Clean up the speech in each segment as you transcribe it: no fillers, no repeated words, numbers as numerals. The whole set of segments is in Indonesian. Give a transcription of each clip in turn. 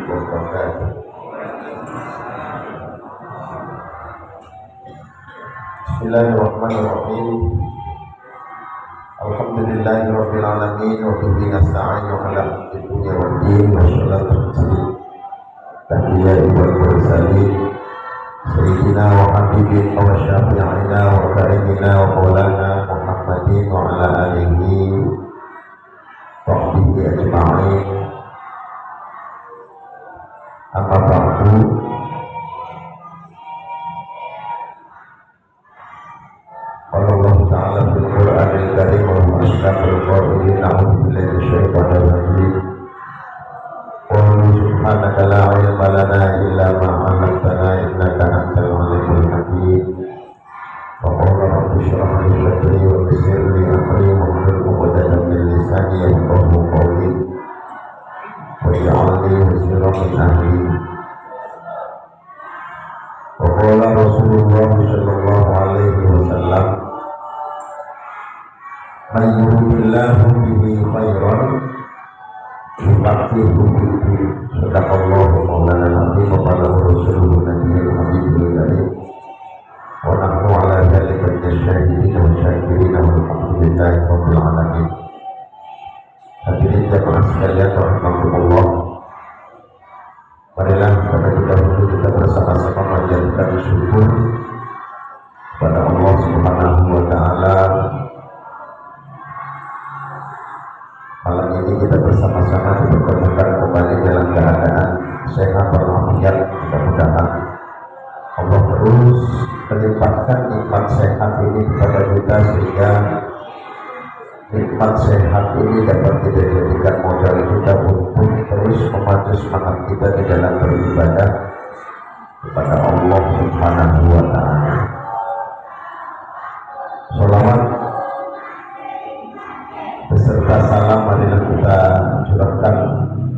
wabarakatuh. Bismillahirrahmanirrahim. Alhamdulillahirabbil alamin wa bihi nasta'inu ala dunya wad din wa salatu wassalamu tahiyatu wal mursalin sayyidina wa habibina wa syafi'ina wa karimina wa maulana Muhammadin wa ala alihi wa sahbihi ajma'in. Amma ba'du. Allah Ta'ala fil Qur'anil Karim wa huwa ashraful qa'ilin a'udzu billahi minasyaitonir rajim. Qul subhanaka la ilma lana illa ma 'allamtana innaka antal 'alimul hakim. Wa qala rabbi shrah li sadri wa yassir li amri wahlul 'uqdatam min lisani yafqahu qawli waj'al li wazira min ahli. Wa qala Rasulullah sallallahu alaihi wasallam, man yuridillahu bihi khairan yufaqihu fid-din. Sadaqallahu maulana al-azim wa qala rasuluhu nabiyul habibul karim. Wa nahnu ala dzalika minasyahidin wa syakirin walhamdulillahi rabbil alamin. Hadirin jamaah sekalian rahimakumullah, marilah terlebih dahulu kita bersama-sama menjadikan syukur kepada Allah Subhanahu wa Ta'ala. Malam ini kita bersama-sama dipertemukan kembali dalam keadaan sehat walafiat. Mudah-mudahan Allah terus melimpahkan nikmat sehat ini kepada kita, sehingga nikmat sehat ini dapat kita jadikan modal kita untuk terus memacu semangat kita di dalam beribadah kepada Allah Subhanahu wa Ta'ala. Salawat beserta salam marilah kita curahkan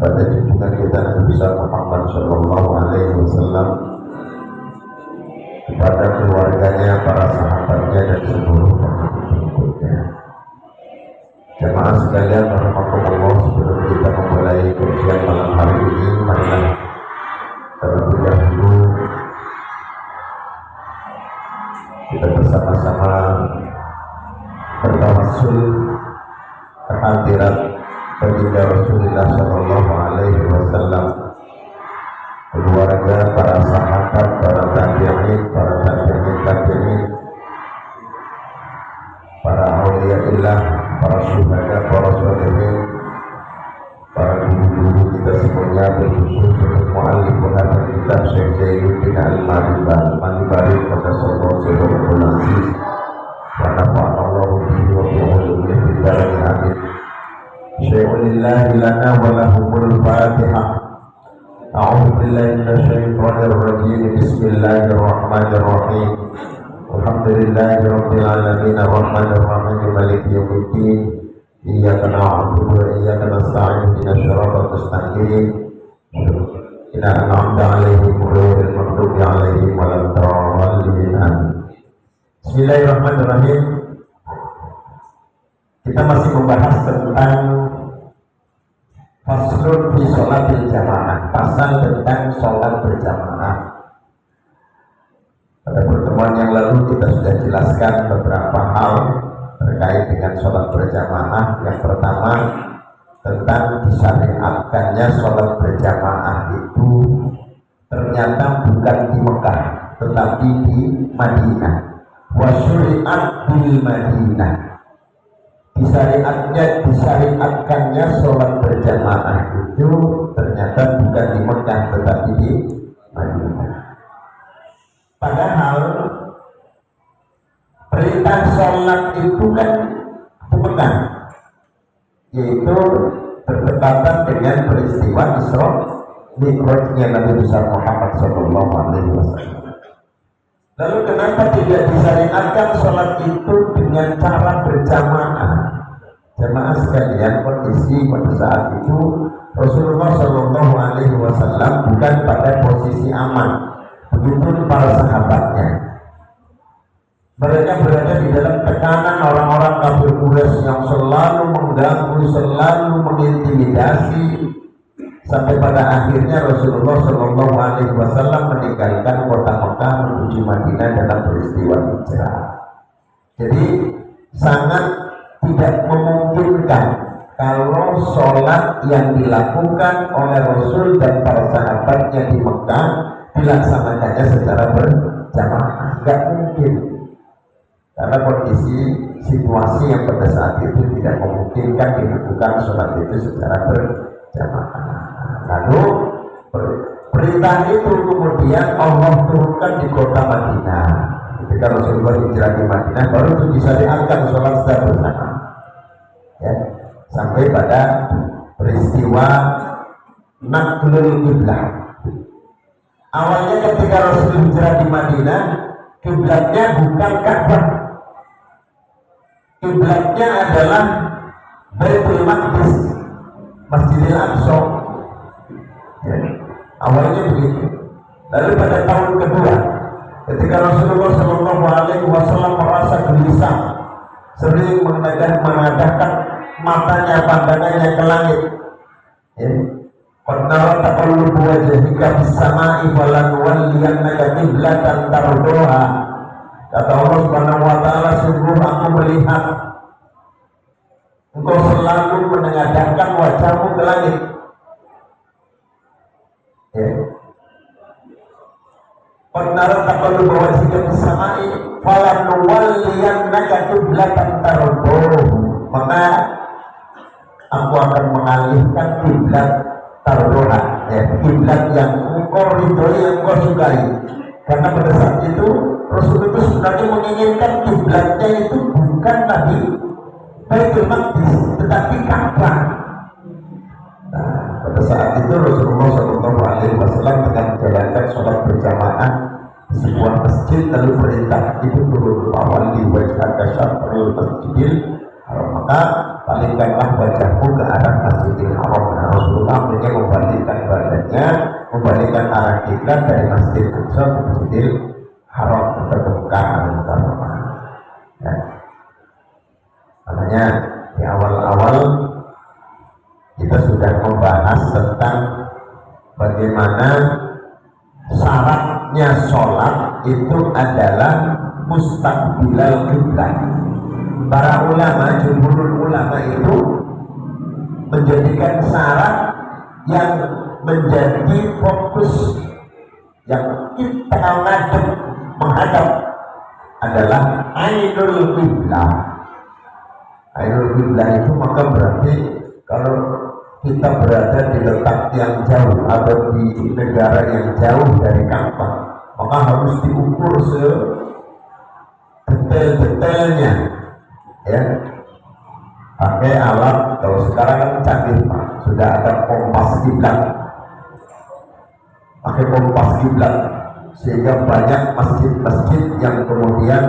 pada junjungan kita Nabi besar Muhammad sallallahu alaihi wasallam, kepada keluarganya, para sahabatnya dan seluruh pengikutnya. Jemaah sekalian rahimakumullah, sebelum kita memulai kajian malam hari ini, marilah terlebih dahulu kita bersama-sama bertawassul kehadiran baginda Rasulullah sallallahu alaihi wasallam, keluarga, para sahabat, para tabi'in, para tabi'in, para auliyaillah, para syuhada, para sholihin, para guru-guru kita semuanya, berkhusus untuk mu'allif hadis kitab Syekh Zainuddin Al-Malibari Qaddasallahu sirrahul aziz wa nafa'allahu bihi wa bi'ulumihi fid dharain amin. Syai'ulillahi lana wa lahumul fatihah. A'udzu billahi minasyaitonir rajim. Bismillahirrahmanirrahim. Alhamdulillahi rabbil alamin arrahmanir rahim maliki yaumiddin. Iyyaka na'budu wa iyyaka nasta'in ihdinas siratal mustaqim. Inna an'amta 'alaihim ghairil maghdubi 'alaihim waladdallin. Bismillahirrahmanirrahim. Kita masih membahas tentang faslun fi sholatil jamaah, pasal tentang sholat berjamaah. Pada pertemuan yang lalu kita sudah jelaskan beberapa hal terkait dengan sholat berjamaah. Yang pertama, tentang disyariatkannya sholat berjamaah itu ternyata bukan di Mekah, tetapi di Madinah. Wa syuri'at bil Madinah. Disyariatkannya sholat berjamaah itu ternyata bukan di Mekah, tetapi di Madinah. Padahal perintah sholat itu kan di Mekah, yaitu berdekatan dengan peristiwa Isra Mi'rajnya Nabi besar Muhammad sallallahu alaihi wasallam. Lalu kenapa tidak disyariatkan sholat itu dengan cara berjamaah? Jemaah sekalian, kondisi pada saat itu Rasulullah sallallahu alaihi wasallam bukan pada posisi aman, begitu para sahabatnya. Mereka berada di dalam tekanan orang-orang kafir Quraisy yang selalu mengganggu, selalu mengintimidasi, sampai pada akhirnya Rasulullah Shallallahu Alaihi Wasallam meninggalkan kota Mekah menuju Madinah dalam peristiwa hijrah. Jadi sangat tidak memungkinkan kalau sholat yang dilakukan oleh Rasul dan para sahabatnya di Mekah dilaksanakannya secara berjamaah, nggak mungkin, karena kondisi situasi yang pada saat itu tidak memungkinkan dilakukan sholat itu secara berjamaah. Lalu perintah itu kemudian Allah turunkan di kota Madinah. Ketika Rasulullah hijrah di Madinah, baru itu bisa diangkat sholat secara bersama. Ya, sampai pada peristiwa Naqlul Qiblah. Awalnya ketika Rasulullah hijrah di Madinah, kiblatnya bukan Ka'bah. Kiblatnya adalah Baitul Maqdis, Masjidil Aqsa. Ya, awalnya begitu. Lalu pada tahun kedua, ketika Rasulullah Shallallahu Alaihi Wasallam merasa gelisah, sering mengadahkan matanya, pandangannya ke langit. Qad taqallubu wajhika fis samaa'i falanwalliyannaka qiblatan tardhaha. Kata Allah Subhanahu wa taala, sungguh aku melihat engkau selalu menengadahkan wajahmu ke langit. Qad taqallubu wajhika fis samaa'i falanwalliyannaka qiblatan tardhaha. Maka aku akan mengalihkan kiblat tardhaha, kiblat yang engkau ridhoi, yang engkau sukai. Karena pada saat itu Rasul itu sebenarnya menginginkan kiblatnya itu bukan tadi Baitul Maqdis, tetapi Ka'bah. Nah, pada saat itu Rasulullah Shallallahu Alaihi Wasallam dengan menjalankan sholat berjamaah di sebuah masjid, lalu perintah itu turun awal di wajhaka syatrul masjidil haram, maka palingkanlah wajahmu ke arah Masjidil Haram. Nah, Rasulullah akhirnya membalikkan badannya, membalikkan arah kiblat dari Masjid Aqsa ke Masjidil Haram atau ke Mekah Al-Mukarramah. Ya. Makanya di awal-awal kita sudah membahas tentang bagaimana syaratnya sholat itu adalah mustaqbilal kiblat. Para ulama, jumhur ulama itu menjadikan syarat yang menjadi fokus yang kita menghadap adalah ainul qiblah. Ainul qiblah itu maka berarti kalau kita berada di letak yang jauh atau di negara yang jauh dari Ka'bah, maka harus diukur sedetail-detailnya, ya, pakai alat. Kalau sekarang kan canggih Pak, sudah ada kompas kiblat, pakai kompas kiblat, sehingga banyak masjid-masjid yang kemudian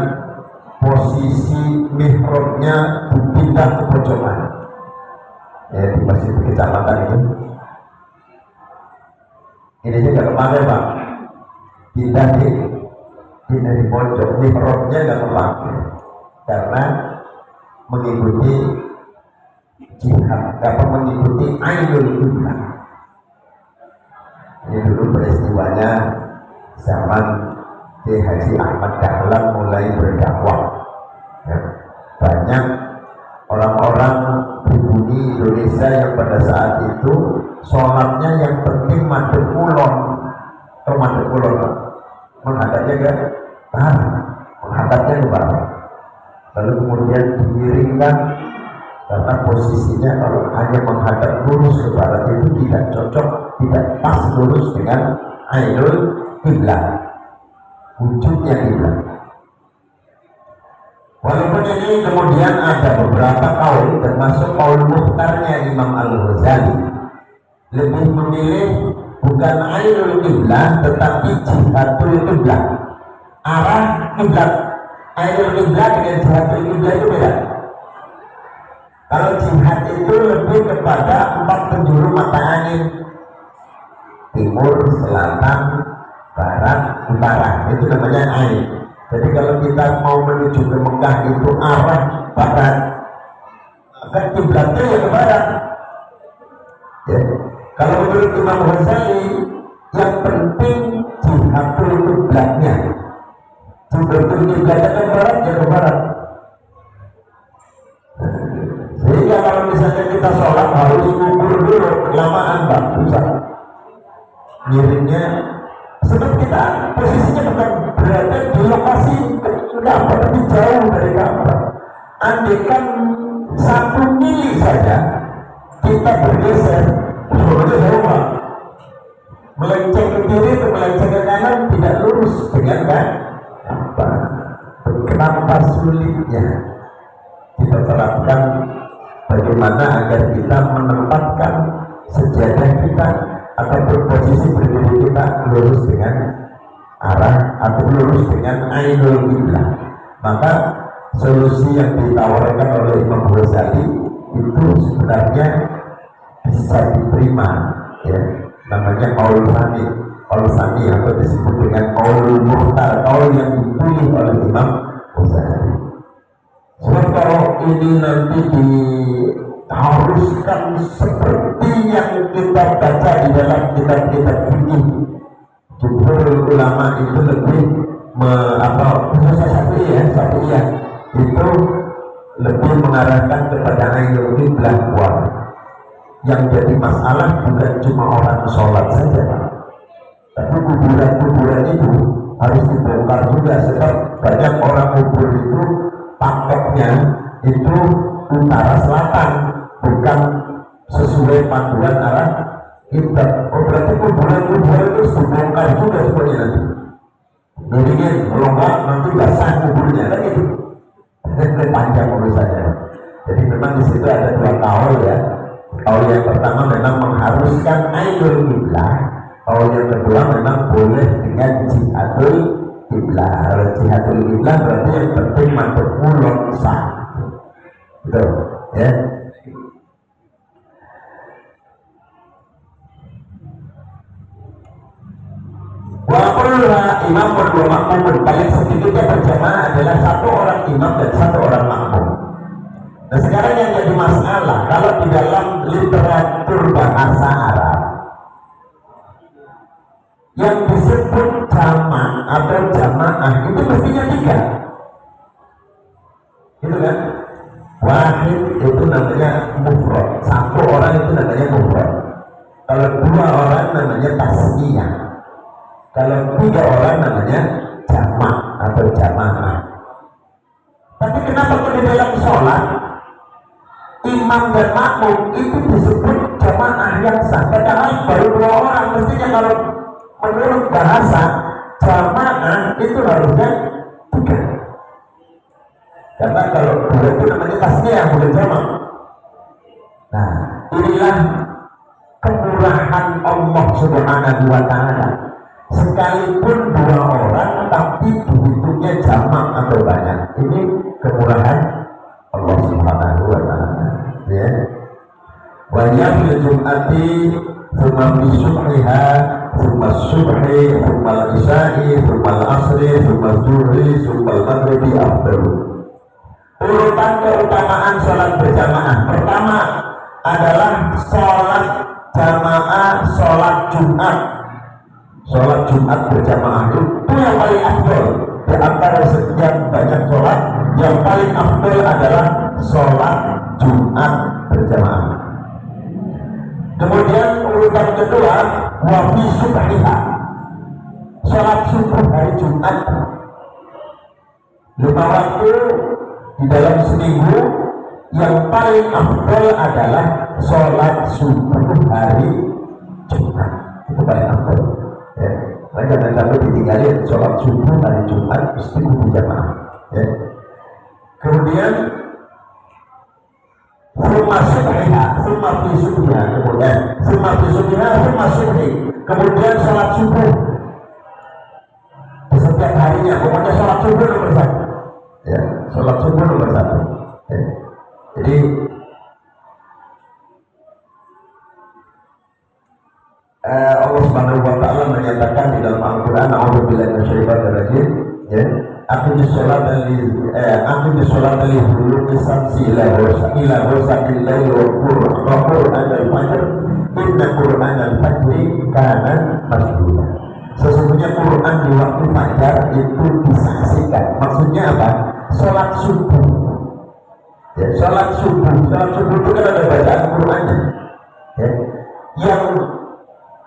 posisi mihrabnya dipindah ke pojokan, ya, di masjid kecamatan itu. Ini juga kemarin Pak, pindah di pojok, mihrabnya nggak kepake karena mengikuti jihad, dapat mengikuti ainul qiblah. Ini dulu peristiwanya zaman Haji Ahmad Dahlan mulai berdakwah, ya. Banyak orang-orang pribumi Indonesia yang pada saat itu sholatnya yang penting madhep kulon atau madhep kulon, menghadapnya ke barat, menghadapnya ke barat. Lalu kemudian dimiringkan karena posisinya kalau hanya menghadap lurus ke barat itu tidak cocok, tidak pas lurus dengan ainul qiblah, wujudnya qiblah. Walaupun ini kemudian ada beberapa kaul, termasuk kaul mukhtarnya Imam Al-Ghazali, lebih memilih bukan ainul qiblah tetapi jihadul qiblah, arah qiblat. Ainul qiblah dengan jihadul qiblah itu beda. Kalau jihad itu lebih kepada 4 penjuru mata angin, timur, selatan, barat, utara, itu namanya ain. Jadi kalau kita mau menuju ke Mekah itu arah barat, maka kiblatnya ya ke barat, ya. Kalau menurut Imam Ghazali, yang penting jihadul qiblatnya. Jihadul qiblatnya ke barat, ya ke barat. Sehingga kalau misalnya kita sholat harus ngukur dulu, kelamaan Pak, susah. Miringnya, sebab kita posisinya bukan berada di lokasi Ka'bah, tapi jauh dari Ka'bah. Andaikan 1 mili saja kita bergeser, sebenarnya jauh Pak. Melenceng ke kiri atau melenceng ke kanan tidak lurus dengan kan? Apa? Kenapa sulitnya kita terapkan bagaimana agar kita menempatkan sejadah kita atau posisi berdiri kita lurus dengan arah atau lurus dengan ainul qiblah. Maka solusi yang ditawarkan oleh Imam Ghazali itu sebenarnya bisa diterima, ya, namanya qaul sani atau disebut dengan qaul mukhtar, qaul yang dipilih oleh Imam Ghazali. Sebab kalau ini nanti diharuskan seperti yang kita baca di dalam kitab-kitab fikih, jumhur ulama itu lebih khususnya Syafi'iyah itu lebih mengarahkan kepada ainul qiblah. Yang jadi masalah bukan cuma orang sholat saja, tapi kuburan itu harus dibongkar juga, sebab banyak orang kubur itu paketnya itu utara selatan, bukan sesuai panduan arah kitab. Oh, berarti kuburan itu dibongkar juga semuanya nanti. Jadi kalau enggak nanti basah kuburnya kan itu. Panjang urusannya. Jadi memang di situ ada 2 kaul, ya. Kaul yang pertama memang mengharuskan ainul qiblah. Kaul yang kedua memang boleh dengan jihadul qiblah. Kalau jihadul qiblah berarti yang penting madhab mulon sah. Betul, ya. Waqullah imam berdua makmum, paling sedikitnya berjamaah adalah 1 orang imam dan 1 orang makmum. Nah sekarang yang jadi masalah, kalau di dalam literatur bahasa Arab yang disebut jamak atau jamaah itu mestinya 3, gitu kan? Wahid itu namanya mufrad, 1 orang itu namanya mufrad. Kalau 2 orang namanya tasniyah. Kalau 3 orang namanya jamak atau jamaah. Tapi kenapa di dalam sholat imam dan makmum itu disebut jamaah yang sah? Padahal baru 2 orang. Mestinya kalau menurut bahasa jamaah itu harusnya 3. Karena kalau 2 itu namanya tasniyah, bukan jamak. Nah, inilah kemurahan Allah Subhanahu wa Ta'ala. Sekalipun 2 orang tapi dihitungnya jamak atau banyak. Ini kemurahan Allah Subhanahu wa Ta'ala, ya. Wa yawmil jum'ati thumma fi subhiha thumma subhi thumma al-isya'i thumma al-asri thumma al-zuhri thumma al-maghribi afdalu. Urutan keutamaan sholat berjamaah pertama adalah sholat jamaah, sholat Jumat. Sholat Jumat berjamaah itu yang paling afdal. Di antara sekian banyak sholat, yang paling afdal adalah sholat Jumat berjamaah. Kemudian urutan kedua, wafi subhiha, sholat subuh hari Jumat. 5 waktu di dalam seminggu, yang paling afdal adalah sholat subuh hari Jumat. Itu paling afdal. Ya, mereka dan kami ditinggalin sholat subuh hari Jumat mesti berjamaah. Ya. Kemudian kemudian kemudian sholat subuh di setiap harinya. Pokoknya sholat subuh nomor 1. Ya, sholat subuh nomor 1. Ya. Jadi Allah Subhanahu wa Ta'ala menyatakan di dalam Al-Quran, a'udzubillahi minasyaitonir rajim, ya, akan akhir sholat li hulu samsi ila ghasaqil lail wa qur'an al-fajr inna qur'an al-fajri kana masjula. Sesungguhnya Quran di waktu fajar itu disaksikan. Maksudnya apa? Sholat subuh. Ya, sholat subuh itu kan ada bacaan Qurannya. Ya, yang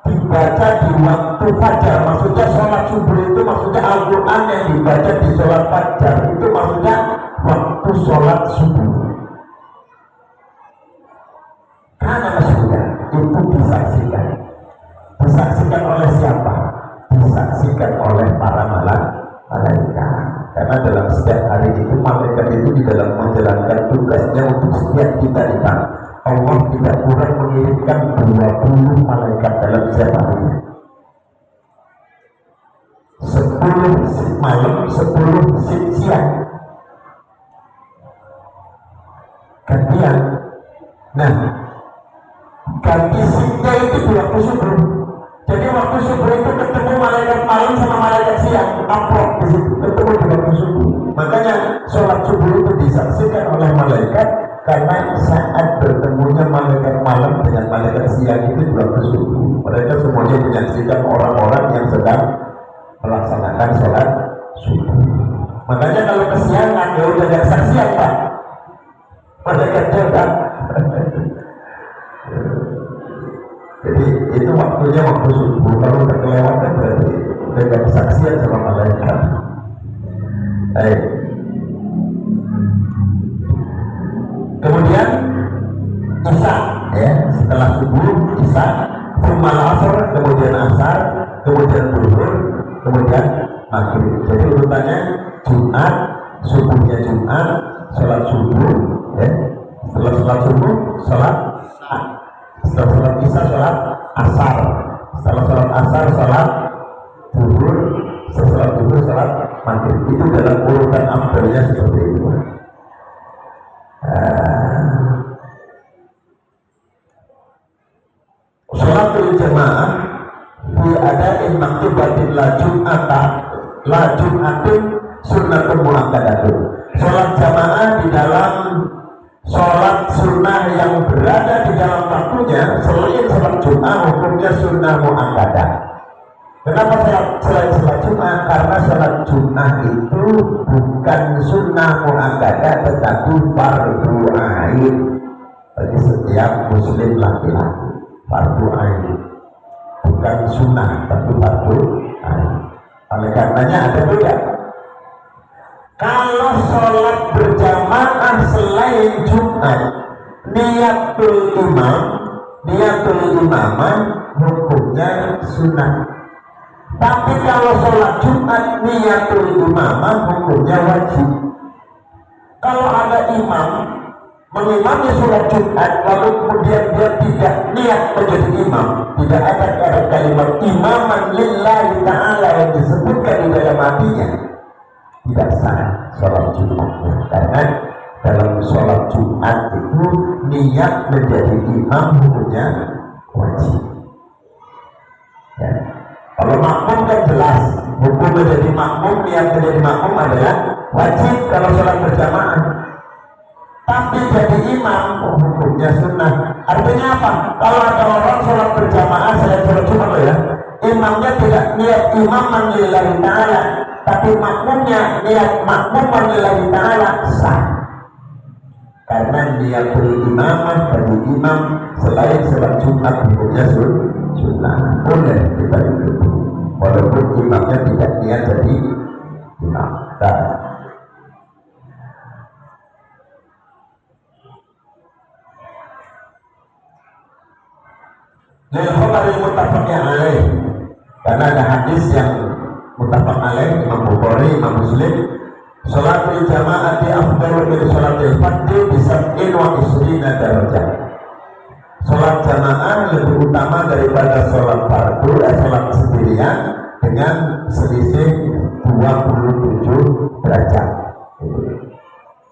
dibaca di waktu fajar, maksudnya sholat subuh itu maksudnya Al-Quran yang dibaca di sholat fajar itu maksudnya waktu sholat subuh. Karena maksudnya itu disaksikan. Disaksikan oleh siapa? Disaksikan oleh para malaikat. Karena dalam setiap hari itu malaikat itu di dalam menjalankan tugasnya untuk setiap kita kita. Allah tidak kurang mengirimkan 20 malaikat dalam setiap harinya. 10 malam, 10 siang. Gantian. Nah, ganti shiftnya itu di waktu subuh. Jadi waktu subuh itu ketemu malaikat malam sama malaikat siang, akrab di situ, ketemu di waktu subuh. Makanya sholat subuh itu disaksikan oleh malaikat karena saat bertemunya malaikat malam dengan malaikat siang itu di waktu subuh. Mereka semuanya menyaksikan orang-orang yang sedang melaksanakan sholat subuh. Makanya kalau kesiangan ya udah gak saksian Pak, malaikat juga. Jadi itu waktunya waktu subuh. Kalau terkelewatan berarti udah gak kesaksian sama malaikat. Baik. Kemudian Isya, ya, setelah subuh Isya, Sumal Asr, kemudian Asar, kemudian Zuhur, kemudian Maghrib. Jadi urutannya Jumat, subuhnya Jumat, sholat subuh, ya. Setelah sholat subuh, sholat setelah sholat Isya, sholat Asar. Setelah sholat Asar, sholat Zuhur. Setelah sholat Zuhur, sholat Maghrib. Itu dalam urutan afdalnya seperti itu. Sholatul jamaah fi ada'in maktubatin la jum'atin sunnatun mu'akkadatun. Sholat jamaah di dalam sholat sunnah yang berada di dalam waktunya selain sholat Jumat hukumnya sunnah mu'akkadah. Kenapa selain sholat Jumat? Karena sholat Jumat itu bukan sunnah mu'akkadah tetapi fardu ain bagi setiap muslim laki-laki. Fardu ain, bukan sunnah tapi fardu ain. Oleh karenanya ada beda. Kalau sholat berjamaah selain Jumat, niatul imamah hukumnya sunnah. Tapi kalau sholat Jumat niatul imamah hukumnya wajib. Kalau ada imam mengimami sholat Jumat lalu kemudian dia tidak niat menjadi imam, tidak ada kalimat imaman lillahi ta'ala yang disebutkan di dalam hatinya, tidak sah sholat Jumatnya. Karena dalam sholat Jumat itu niat menjadi imam hukumnya wajib, ya. Kalau makmum kan jelas, hukum menjadi makmum, niat menjadi makmum adalah wajib kalau sholat berjamaah. Tapi jadi imam hukumnya sunnah. Artinya apa? Kalau ada orang sholat berjamaah, saya sholat Jumat ya, imamnya tidak niat imaman lillahi ta'ala, tapi makmumnya niat makmuman lillahi ta'ala, sah. Karena niatul imamah bagi imam selain sholat Jumat hukumnya sunnah. Boleh kita ikuti walaupun imamnya tidak niat jadi imam. Al-Bukhari muttafaq alaih, karena ada hadis yang muttafaq alaih, Imam Bukhari, Imam Muslim, sholatul jama'ati afdalu min sholatil fardhi bi 27 darajah. Sholat jamaah lebih utama daripada sholat fardu, sholat sendirian dengan selisih 27 derajat.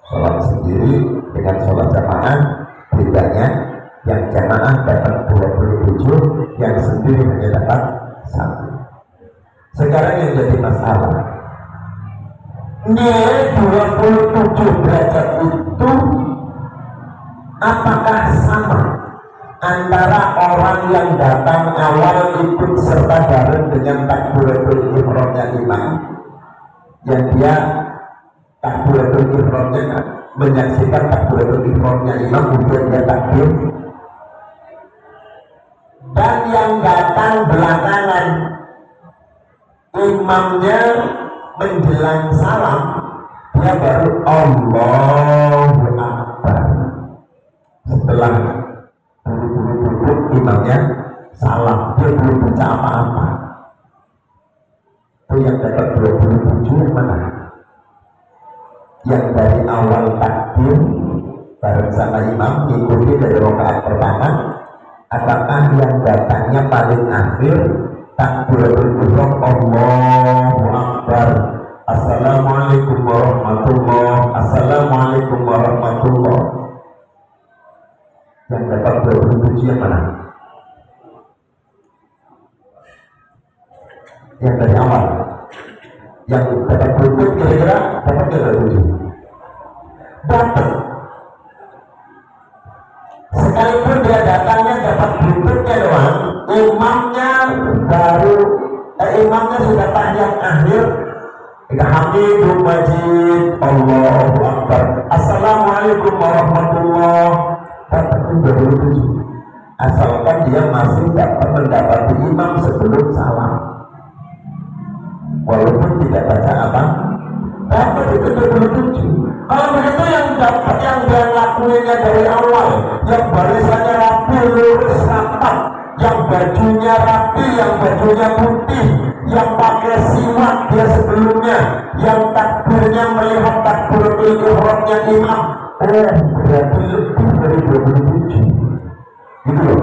Sholat sendiri dengan sholat jamaah bedanya, yang jamaah dapat 27, yang sendiri hanya dapat 1. Sekarang yang jadi masalah, nilai 27 derajat itu apakah sama antara orang yang datang awal ikut serta bareng dengan takbiratul ihramnya imam, yang dia takbiratul ihramnya menyaksikan takbiratul ihramnya imam kemudian dia takbir, dan yang datang belakangan imamnya menjelang salam dia baru Allahu Akbar setelah duduk imamnya salam, dia belum baca apa-apa. Itu yang dapat 27 yang mana? Yang dari awal takbir bareng sama imam mengikuti dari rakaat pertama, apakah yang datangnya paling akhir takbiratul ihram Allahu Akbar, Assalamualaikum warahmatullahi, Assalamualaikum warahmatullahi, yang dapat 27 yang mana? Yang dari awal, yang dapat berikut kira-kira dapat 27 dapat, sekalipun dia datangnya dapat berikutnya doang, imamnya baru imamnya sudah tahiyat akhir, Hamidum Majid, Allahu Akbar, Assalamualaikum warahmatullahi, dapat 27 asalkan dia masih dapat mendapati imam sebelum salam, walaupun tidak baca apa, dapat itu 27. Kalau begitu yang dapat yang dia lakuinnya dari awal, yang barisannya rapi, lurus, rapat, yang bajunya rapi, yang bajunya putih, yang pakai siwak dia sebelumnya, yang takbirnya melihat takbiratul ihramnya imam, berarti lebih dari 27. Gitu loh.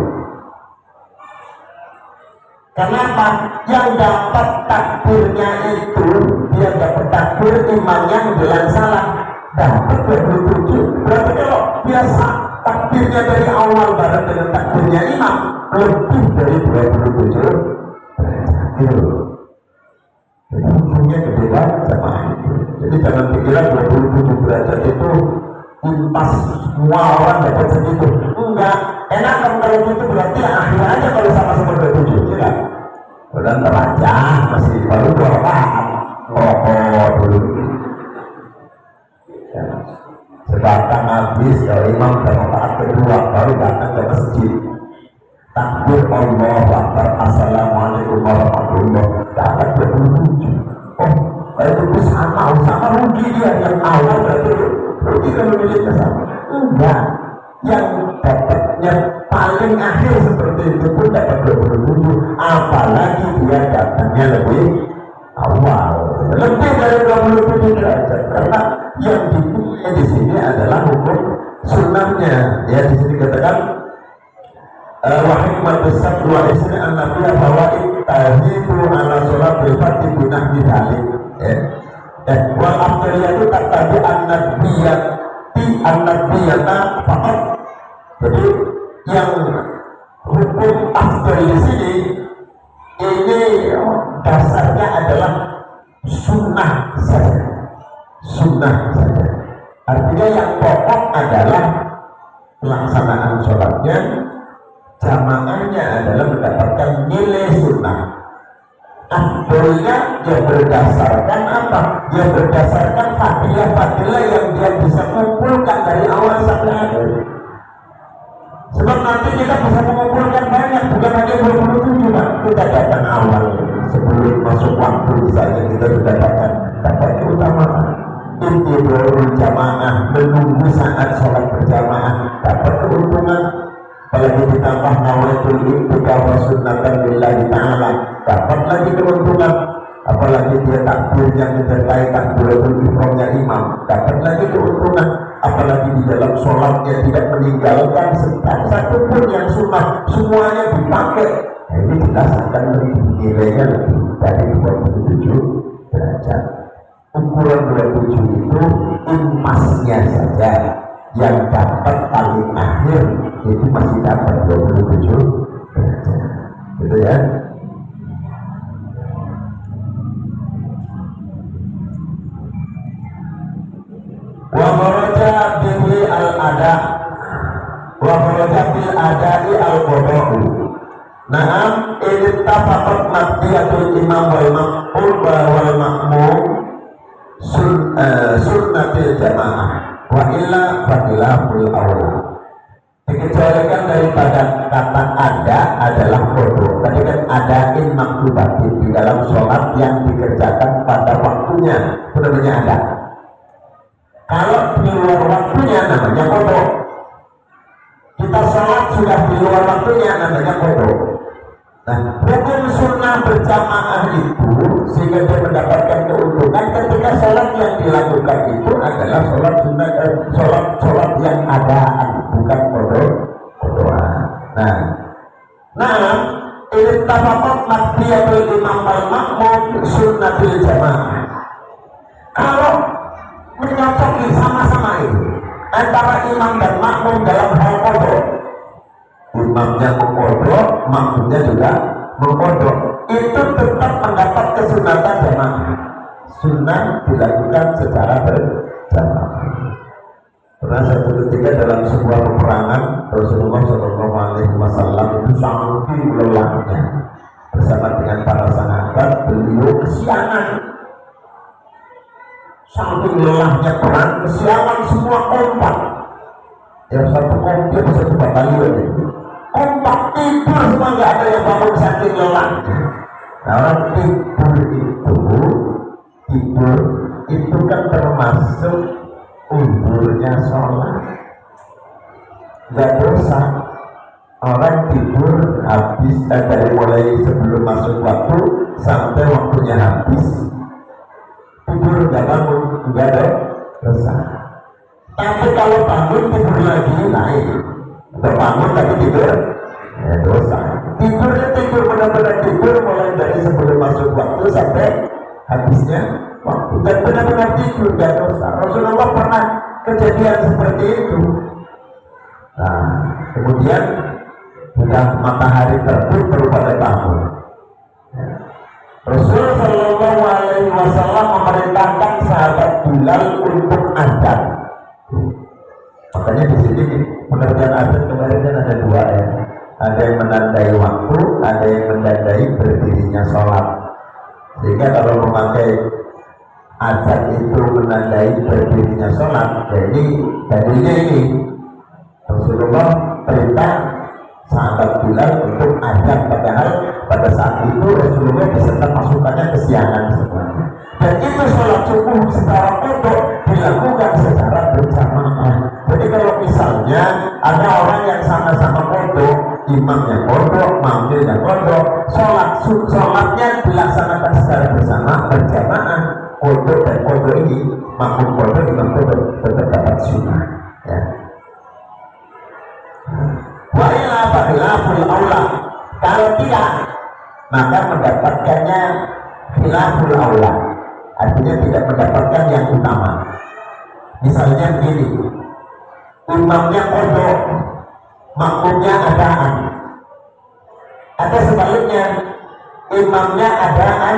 Kenapa? Yang dapat takbirnya itu, dia dapat takbir imamnya menjelang salam, dapat 27. Berarti kalau biasa takbirnya dari awal bareng dengan takbirnya imam, lebih dari 27. Gitu. Jadi hukumnya gede banget sama itu. Jadi jangan pikiran 27 derajat itu impas semua orang dapat segitu. Enggak, enak kan kalau gitu, berarti akhir aja kalau sama-sama 27, ya kan? Dan teraja masih baru 2 rakaat rokok dulu. Ya. Sebatang habis kalau imam dan rakaat kedua baru datang ke masjid. Takbir Allahu Akbar, Assalamualaikum warahmatullahi, dapat 27. Oh, itu sama rugi dia yang awal berarti rugi kalau miliknya sama. Enggak, yang dapatnya paling akhir seperti itu pun dapat 27, apalagi dia datangnya lebih awal, lebih dari 27 derajat, karena yang dipilih di sini adalah hukum sunnahnya. Ya, di sini katakan wa hikmatus sabr wa isri an-nabiyya fawaid tahidu ala sholat bil-fati binah bidalik. Wal afdaliyatu taqtadi an-nabiyyata faqat. Jadi yang hukum afdal di sini ini dasarnya adalah sunnah saja, artinya yang pokok adalah pelaksanaan sholatnya, jamaahnya adalah mendapatkan nilai sunnah. Afdalnya dia berdasarkan apa? Dia berdasarkan fadilah-fadilah yang dia bisa kumpulkan dari awal sampai akhir. Sebab nanti kita bisa mengumpulkan banyak, bukan hanya 27, Pak. Kita datang awal, sebelum masuk waktu misalnya kita sudah dapat keutamaan. Intibul jamaah, menunggu saat sholat berjamaah, dapat keuntungan. Apalagi ditambah nawaitul ibtiqa wa sunnatan lillahi ta'ala, dapat lagi keuntungan. Apalagi dia takbirnya menyertai takbiratul ihramnya imam, dapat lagi keuntungan. Apalagi di dalam sholatnya tidak meninggalkan satu pun yang sunnah, semuanya dipakai. Nah, ini jelas akan nilainya lebih dari 27 derajat. Ukuran 27 itu impasnya saja, yang dapat paling akhir itu masih dapat 27 derajat. Gitu ya. wa kharaja bihi al-ada wa kharaja bil adai al-qada'u. Na'am ittafaqat maqdiyatul imam wal maqmum wal maqmum sunnatil jamaah wa illa fadilahul awla. Dikecualikan daripada kata ada adalah qada. Tadi kan adain maktubatin di dalam sholat yang dikerjakan pada waktunya, itu namanya ada. Kalau di luar waktunya namanya qada. Kita sholat sudah di luar waktunya namanya qada. Nah, hukum sunnah berjamaah itu sehingga dia mendapatkan keuntungan ketika sholat yang dilakukan itu adalah sholat sunnah, sholat yang adaan, bukan qadaan. Nah, ini tafaqat maqdiyatul imam wal maqmum sunnatil jamaah. Kalau menyocoki sama-sama itu antara imam dan makmum dalam hal qada, imamnya mengkodok, makmumnya juga mengkodok, itu tetap mendapat kesunatan jamaah. Sunnah dilakukan secara berjamaah. Pernah satu ketika dalam sebuah peperangan Rasulullah SAW itu saking lelahnya bersama dengan para sahabat, beliau kesiangan. Saking lelahnya perang, kesiangan semua kompak. Yang satu kompak bisa coba kali lagi. Kompak tidur semua, nggak ada yang bangun saking lelah. Nah, orang tidur itu kan termasuk undurnya sholat. Nggak dosa. Orang tidur habis dari mulai sebelum masuk waktu sampai waktunya habis. Tidur nggak bangun, nggak ada dosa. Tapi kalau bangun tidur lagi lain. Bangun tapi tidur, ya dosa. Tidur benar-benar tidur mulai dari sebelum masuk waktu sampai habisnya waktu. Dan benar-benar tidur dan dosa. Rasulullah pernah kejadian seperti itu. Nah, kemudian sudah matahari terbit baru pada bangun. Rasul Shallallahu Alaihi Wasallam memerintahkan sahabat Bilal untuk adzan. Makanya di sini pengertian adzan kemarin kan ada dua ya. Ada yang menandai waktu, ada yang menandai berdirinya sholat. Sehingga kalau memakai adzan itu menandai berdirinya sholat, jadi dalilnya ini Rasulullah perintah sahabat Bilal untuk adzan, padahal pada saat itu Rasulullah beserta pasukannya kesiangan semuanya. Dan itu sholat subuh secara kodok dilakukan secara berjamaah. Jadi kalau misalnya ada orang yang sama-sama kodok, imamnya kodok, makmumnya kodok, sholatnya dilaksanakan secara bersama berjamaah. Kodok dan kodok ini, makmum kodok, imam kodok tetap dapat sunnah. Ya. Wa illa khilaful aula. Kalau tidak, maka mendapatkannya khilaful aula. Artinya tidak mendapatkan yang utama. Misalnya begini, imamnya kodok, makmumnya adaan. Atau sebaliknya, imamnya adaan,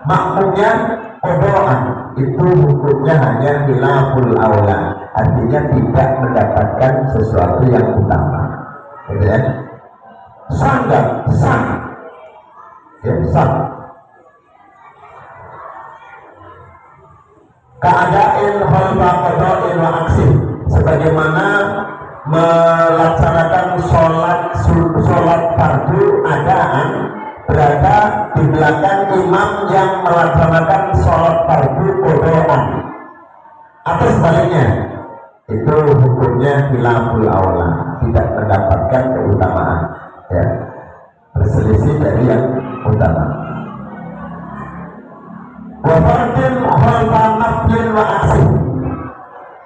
makmumnya kodokan. Itu hukumnya hanya khilaful aula. Artinya tidak mendapatkan sesuatu yang utama. Gitu ya? Sah nggak? Sah. Ya, sah. Keadaan khalfa qada'in wa aksi, sebagaimana melaksanakan sholat fardu adaan berada di belakang imam yang melaksanakan sholat fardu qada'an, atau sebaliknya, itu hukumnya khilaful aula, tidak mendapatkan keutamaan, ya, berselisih dari yang utama. Wa fardin khalfa naflin wa aksi,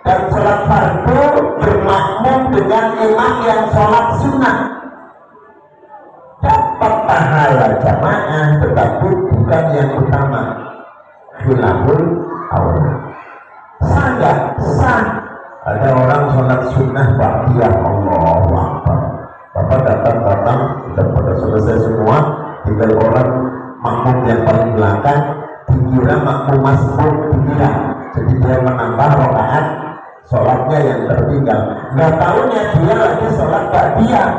dan sholat fardu bermakmum dengan imam yang sholat sunnah dapat pahala jamaah, tetapi bukan yang utama, khilaful aula. Sah nggak? Sah. Ada orang sholat sunnah ba'diyah, Allahu Akbar. Bapak datang dan pada selesai semua, tinggal orang makmum yang paling belakang dikira makmum masbuk, dikira. Jadi dia menambah rakaat sholatnya yang tertinggal. Nggak tahunya dia lagi sholat ba'diyah.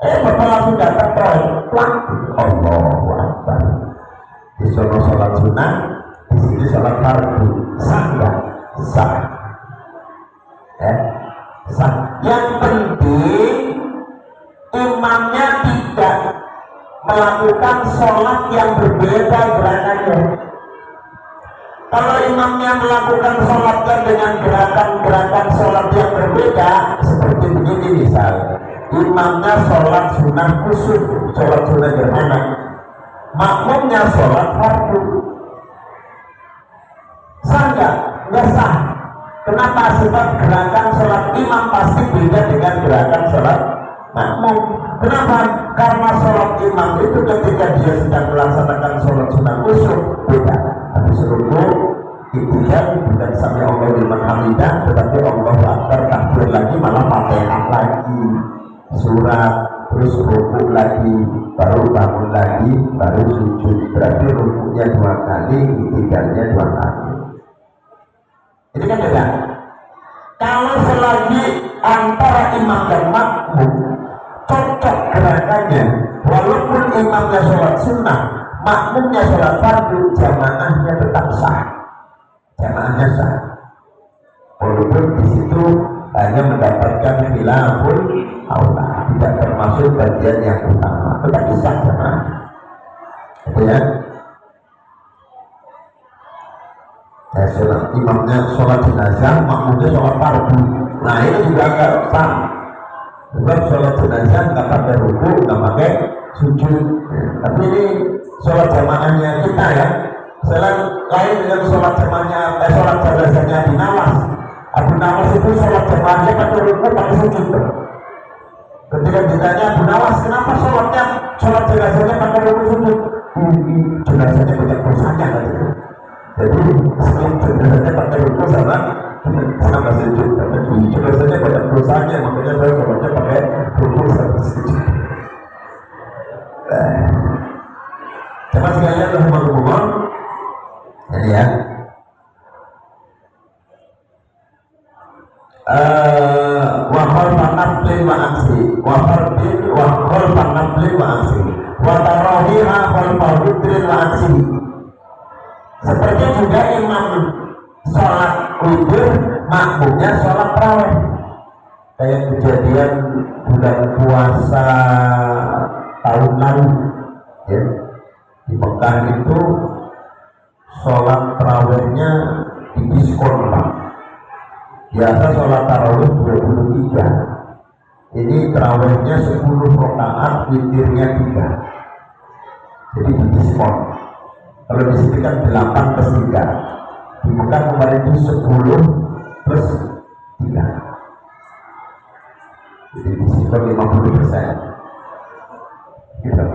Bapak langsung datang plak, Allahu Akbar. Di sana sholat sunnah, di sini sholat fardu. Sah nggak? Sah. Sah. Yang penting imamnya tidak melakukan sholat yang berbeda gerakannya. Kalau imamnya melakukan sholatnya dengan gerakan-gerakan sholat yang berbeda, seperti begini misalnya, imamnya sholat sunnah kusuf, sholat sunnah gerhana, makmumnya sholat fardu, sah nggak? Nggak sah. Kenapa? Sebab gerakan sholat imam pasti beda dengan gerakan sholat makmum. Kenapa? Karena sholat imam itu ketika dia sedang melaksanakan sholat sunnah kusuf beda. Habis ruku tidak bukan sampai Allah liman hamidah, tetapi Allah akbar takbir lagi, malah Fatihah lagi, surat, terus ruku lagi, baru bangun lagi, baru sujud. Berarti rukunya 2 kali, iktidalnya 2 kali. Ini kan beda. Kalau selagi antara imam dan makmum cocok gerakannya, walaupun imamnya sholat sunnah, makmumnya sholat fardu, jamaahnya tetap sah. Jamaahnya sah. Walaupun di situ hanya mendapatkan khilaful aula, tidak termasuk bagian yang utama, tetapi sah jamaah. Itu ya. Sholat imamnya sholat jenazah, makmumnya sholat fardu. Nah ini juga nggak sah. Sebab sholat jenazah nggak pakai ruku, nggak pakai sujud. Tapi ini sholat jamaahnya kita ya. Selain lain dengan sholat jamaahnya, sholat jenazahnya di Nawas. Abu Nawas itu sholat jamaahnya pakai ruku, pakai sujud. Ketika ditanya Abu Nawas, kenapa sholat jenazahnya pakai ruku sujud? Jenazahnya banyak dosanya kan itu. Jadi jenazahnya pakai ruku sama sujud. Jenazahnya banyak dosanya, makanya saya sholatnya pakai ruku sama sujud. Sama sekalian rahimahullah. Jadi ya, wahol panaflin ma'aksi, wahol panaflin ma'aksi, watarohiha hol pahudrin ma'aksi. Seperti juga imam sholat witir, makmumnya sholat tarawih. Kayak kejadian bulan puasa tahun lalu ya, di Mekah itu sholat tarawihnya di diskon Pak. Biasa sholat tarawih 23, ini tarawihnya 10 rakaat, witirnya 3, jadi di diskon. Kalau di sini kan 8 plus 3, di Mekah kemarin itu 10 plus 3, jadi di diskon 50%. Gitu.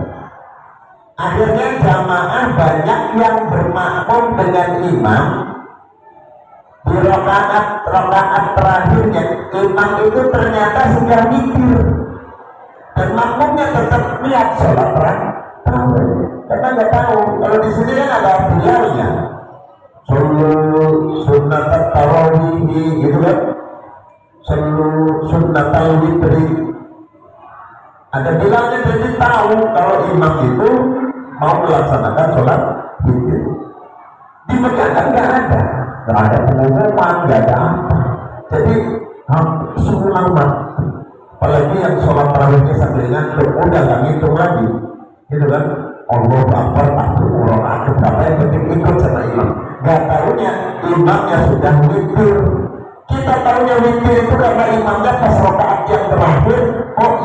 Akhirnya jamaah banyak yang bermakmum dengan imam. Di rakaat terakhirnya imam itu ternyata sudah mikir, dan makmumnya tetap lihat sholat tarawih. Karena nggak tahu kalau di sini kan ada beliaunya, sunnat tarawih gitu kan, sunnat witri. Ada bilangnya, jadi tahu kalau imam itu mau melaksanakan sholat witir. Di Mekah kan nggak ada pengumuman, nggak ada apa. Jadi semua umat, apalagi yang sholat tarawihnya sambil ngantuk, udah nggak ngitung lagi, gitu kan? Allah Akbar, takbir, rakaat berapa, yang penting ikut sama imam. Nggak tahunya imamnya sudah witir. Kita tahunya witir itu karena imamnya pas rakaat yang terakhir,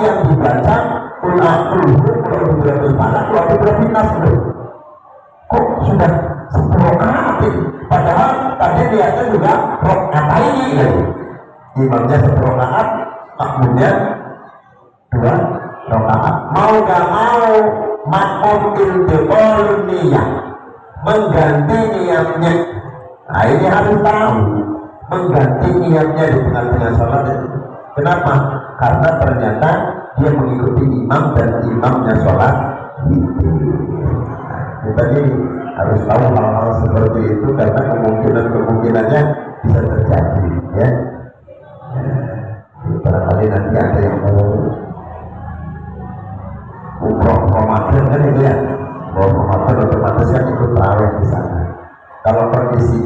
yang dibaca kalau beberapa falak, kalau beberapa nas, kok sudah 10 rakaat, padahal tadi lihatnya juga rakaat ini gitu. Imamnya 10 rakaat, makmumnya 2 rakaat. Mau gak mau makmum iltiqal niyah, mengganti niatnya. Nah ini harus tahu, mengganti niatnya di tengah-tengah sholat. Kenapa? Karena ternyata dia mengikuti imam dan imamnya sholat witir. Kita ini harus tahu hal-hal seperti itu karena kemungkinannya bisa terjadi ya.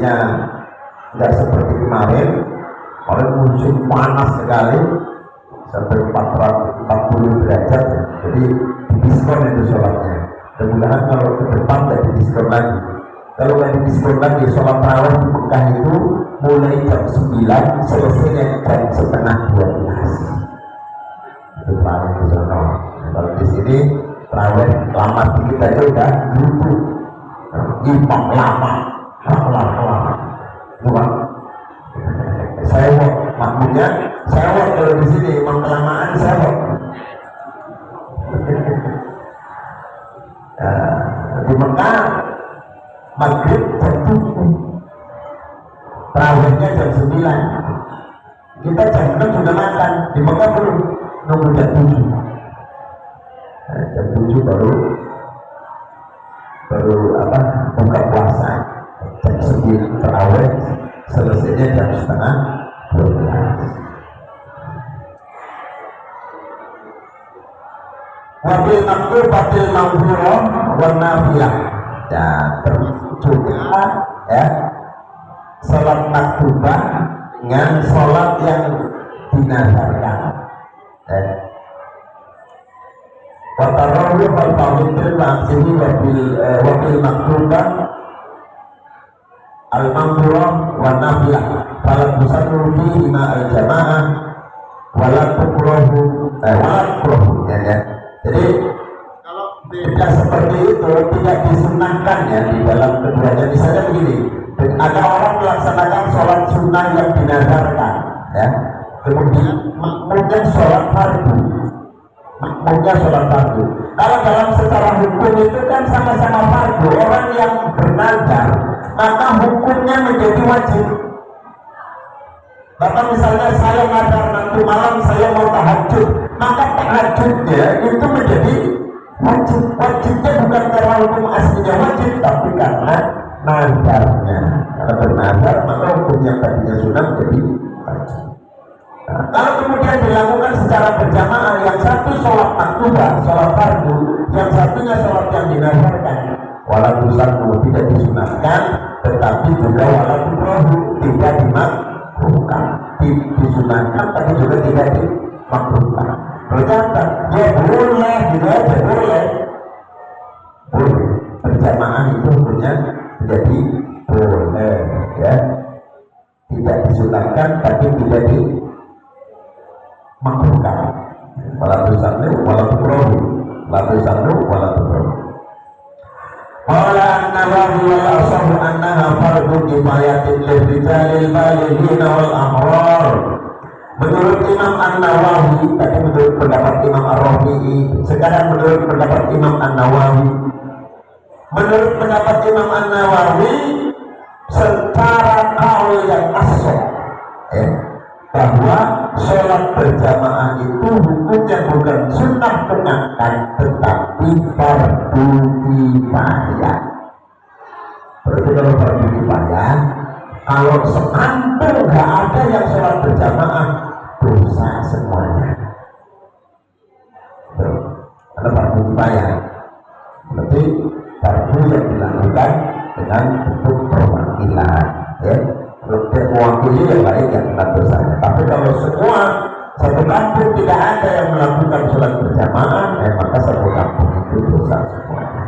suhunya nggak seperti kemarin musim panas sekali sampai 440 derajat, jadi didiskon itu sholatnya. Mudah-mudahan kalau ke depan tidak didiskon lagi. Kalau nggak didiskon lagi, sholat tarawih di Mekah itu mulai jam 9 selesainya jam setengah 12. Itu paling di sana. Kalau di sini tarawih lama dikit aja udah duduk, imam lama. Bukan sewot, makmumnya sewot. Kalau di sini imam kelamaan sewot. Di Mekah maghrib jam 7, tarawihnya jam 9. Kita jam 6 sudah makan. Di Mekah belum, nunggu jam 7. Jam 7 baru buka puasa. Jam 9 tarawih, selesainya jam setengah 12. Wabil maktubatil maghfirah wa nafilah. Dan termasuk juga salat maktubah dengan salat yang dinazarkan. Wa tarawih wal fardhu ma'asini wabil maktubah al-maghfirah wa nafilah. Fala tusallu fihi ma'al jamaah wala tukrahu ya. Jadi kalau tidak seperti itu, tidak disunahkan ya di dalam keduanya. Misalnya begini, ada orang melaksanakan sholat sunnah yang dinazarkan, ya, kemudian makmumnya sholat fardu. Kalau dalam secara hukum itu kan sama-sama fardu, orang yang bernazar, maka hukumnya menjadi wajib. Bapak misalnya saya nazar nanti malam saya mau tahajud, maka tahajudnya itu menjadi wajib. Wajibnya bukan karena hukum aslinya wajib, tapi karena nazarnya. Karena bernazar maka hukum yang tadinya sunnah menjadi wajib. Nah, kalau kemudian dilakukan secara berjamaah, yang satu sholat maktubah, sholat fardu, yang satunya sholat yang dinazarkan, walaupun satu tidak disunahkan, tetapi juga walaupun tidak dimakruhkan, disunahkan tapi juga tidak dimakruhkan. Berkata, ya boleh juga aja, boleh berjamaah itu punya jadi boleh, ya, tidak disunahkan tapi tidak dimakruhkan. Walaupun satu, walaupun rohu, walaupun satu, walaupun rohu. Qala an-Nawawi wal ashabu annaha fardhu kifayatin lirrijalil balighin wal ahrar. Menurut Imam An-Nawawi, tadi menurut pendapat Imam Ar-Rafi'i, sekarang menurut pendapat Imam An-Nawawi. Menurut pendapat Imam An-Nawawi, secara kaul yang ashab, bahwa sholat berjamaah itu hukumnya bukan sunnah muakkad tetapi fardu kifayah. Berarti kalau fardu kifayah, kalau sekampung nggak ada yang sholat berjamaah, dosa semuanya. Karena fardu kifayah, berarti fardu yang dilakukan dengan bentuk perwakilan, ya. Mewakili yang lain yang kena dosanya. Tapi kalau semua satu kampung tidak ada yang melakukan sholat berjamaah, maka satu kampung itu dosa semuanya.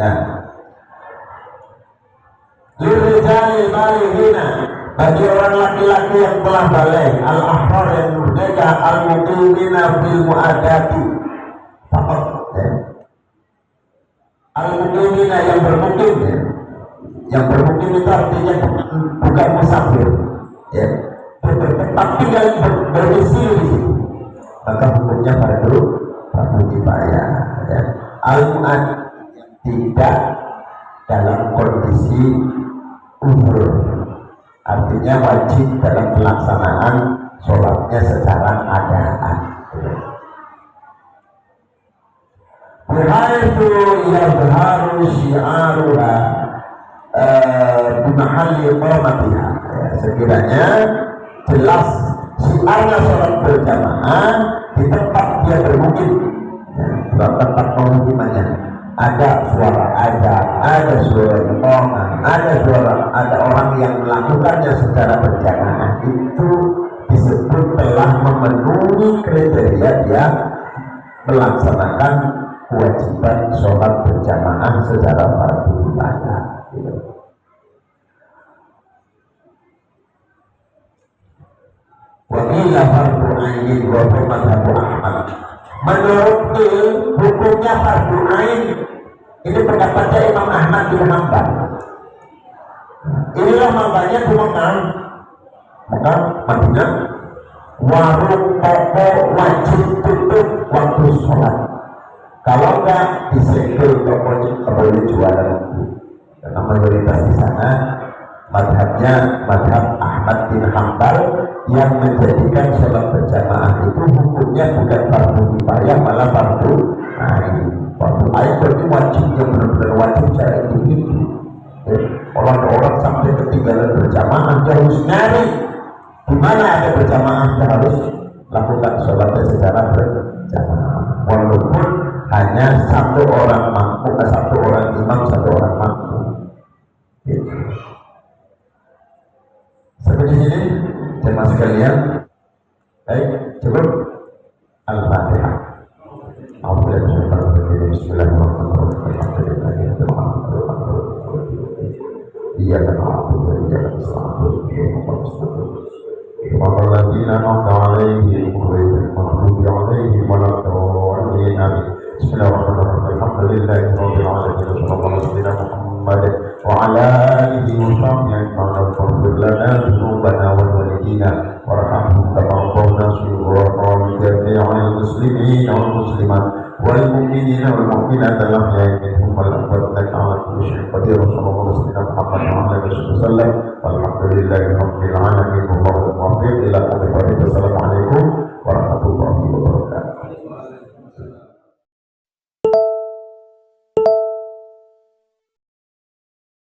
Dan lirijali balighina, bagi orang laki-laki yang telah balik, al-ahrar yang merdeka, al-muqimina fil mu'adati, al-muqimina yang bermukim, ya. Yang bermukim itu artinya bukan musafir, ya, tetap tinggal berdomisili, maka hukumnya fardu kifayah, ya. Al-mu'ad tidak dalam kondisi uzur, artinya wajib dalam pelaksanaan sholatnya secara adaan. Bihaitu yadharu syi'aruha bimahalli qamatiha, sekiranya jelas syiarnya sholat berjamaah di tempat dia bermukim, tempat pemukimannya. ada suara azan, ada suara iqamah, ada orang yang melakukannya secara berjamaah, itu disebut telah memenuhi kriteria dia melaksanakan kewajiban sholat berjamaah secara fardu kifayah. Waqila fardu ain wa madhabu Ahmad. Menurut hukumnya fardu ain ini pendapatnya Imam Ahmad bin Hanbal. Inilah makanya di Mekah, Madinah, warung toko wajib tutup waktu sholat. Kalau enggak disegel tokonya boleh jualan. Karena mayoritas di sana madhab Ahmad bin Hanbal yang menjadikan sholat berjamaah itu hukumnya bukan fardu kifayah malah fardu ain. Fardu ain berarti wajibnya benar-benar wajib secara individu. Orang-orang sampai ketinggalan berjamaah dia harus nyari di mana ada berjamaah, dia harus lakukan sholatnya secara berjamaah. Walaupun hanya satu orang imam, satu orang makmum. Sampai di sini jemaah sekalian, baik, cukup. Al-Fatihah. Iyyaka na'budu wa iyyaka nasta'in. Walladzina an'amta 'alaihim ghairil maghdubi 'alaihim waladdallin. Bismillahirrahmanirrahim. Alhamdulillahi rabbil alamin. Sallallahu alaihi Muhammad wa ala alihi wa sahbihi ajma'in. Ighfir lana dhunubana wa walidina warhamhum kama rabbayana shighran. Jami'al muslimin wal muslimat wal mu'minina wal mu'minat al-ahya'i minhum wal amwat innaka 'ala kulli syai'in qadir. Sallallahu alaihi Muhammad wa ala alihi wasallam. Alhamdulillahi rabbil alamin. Wallahu muwaffiq ila aqwamit thoriq. Assalamualaikum warahmatullahi wabarakatuh.